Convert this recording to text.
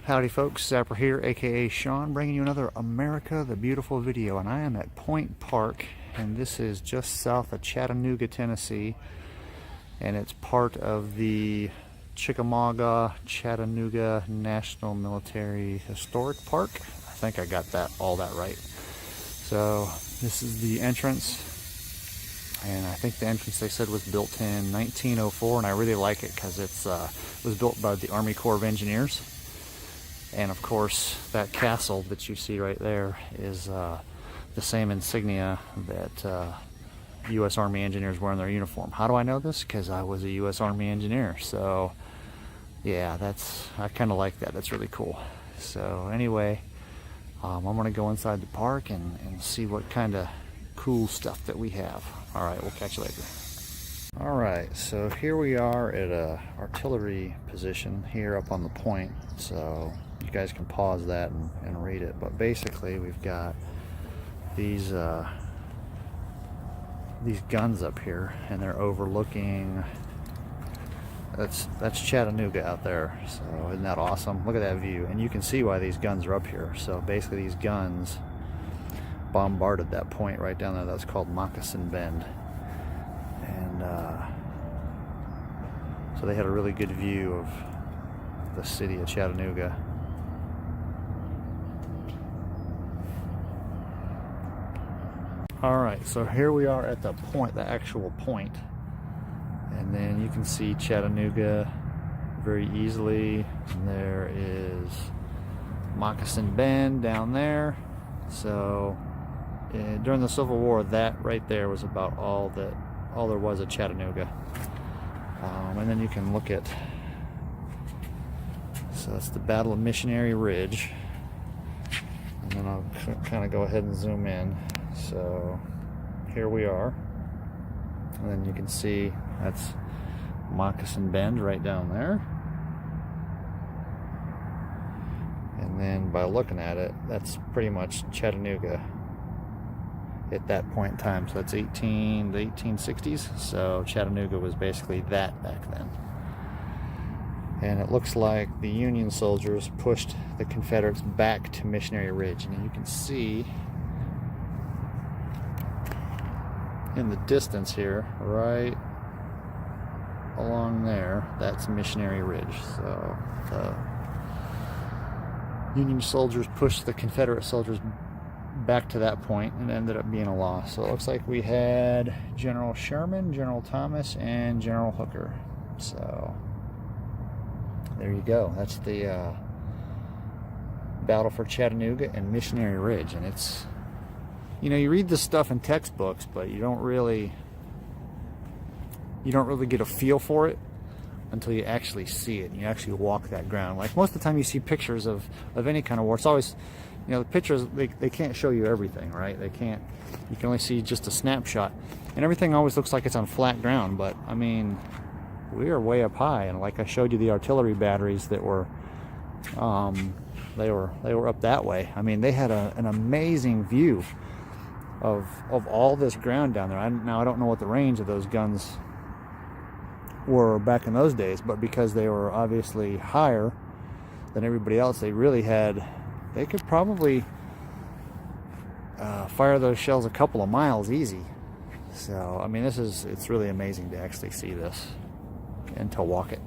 Howdy folks, Zapper here, aka Sean, bringing you another America the Beautiful video, and I am at Point Park, and this is just south of Chattanooga, Tennessee, and it's part of the Chickamauga Chattanooga National Military Historic Park. I think I got all that right. So this is the entrance, and I think the entrance they said was built in 1904, and I really like it because it was built by the Army Corps of Engineers. And of course, that castle that you see right there is the same insignia that U.S. Army engineers wear in their uniform. How do I know this? Because I was a U.S. Army engineer. So yeah, I kind of like that. That's really cool. So anyway, I'm going to go inside the park and see what kind of cool stuff that we have. All right, we'll catch you later. All right, so here we are at a artillery position here up on the point. So you guys can pause that and read it. But basically, we've got these guns up here, and they're overlooking. That's Chattanooga out there. So isn't that awesome? Look at that view, and you can see why these guns are up here. So basically, these guns bombarded that point right down there. That's called Moccasin Bend, and so they had a really good view of the city of Chattanooga. Alright, so here we are at the point, the actual point. And then you can see Chattanooga very easily. And there is Moccasin Bend down there. So during the Civil War, that right there was about all there was at Chattanooga. And then you can look at, so that's the Battle of Missionary Ridge. And then I'll kind of go ahead and zoom in. So here we are, and then you can see that's Moccasin Bend right down there, and then by looking at it, that's pretty much Chattanooga at that point in time. So that's the 1860s. So Chattanooga was basically that back then. And it looks like the Union soldiers pushed the Confederates back to Missionary Ridge, and you can see in the distance here, right along there, that's Missionary Ridge. So the Union soldiers pushed the Confederate soldiers back to that point, and it ended up being a loss. So it looks like we had General Sherman, General Thomas, and General Hooker. So there you go. That's the battle for Chattanooga and Missionary Ridge. And it's, you know, you read this stuff in textbooks, but you don't really get a feel for it until you actually see it and you actually walk that ground. Like most of the time you see pictures of any kind of war, it's always, you know, the pictures, they can't show you everything, right? You can only see just a snapshot, and everything always looks like it's on flat ground. But I mean, we are way up high, and like I showed you the artillery batteries that were they were up that way. I mean, they had an amazing view of all this ground down there. Now I don't know what the range of those guns were back in those days, but because they were obviously higher than everybody else, they could probably fire those shells a couple of miles easy. So I mean, it's really amazing to actually see this and to walk it.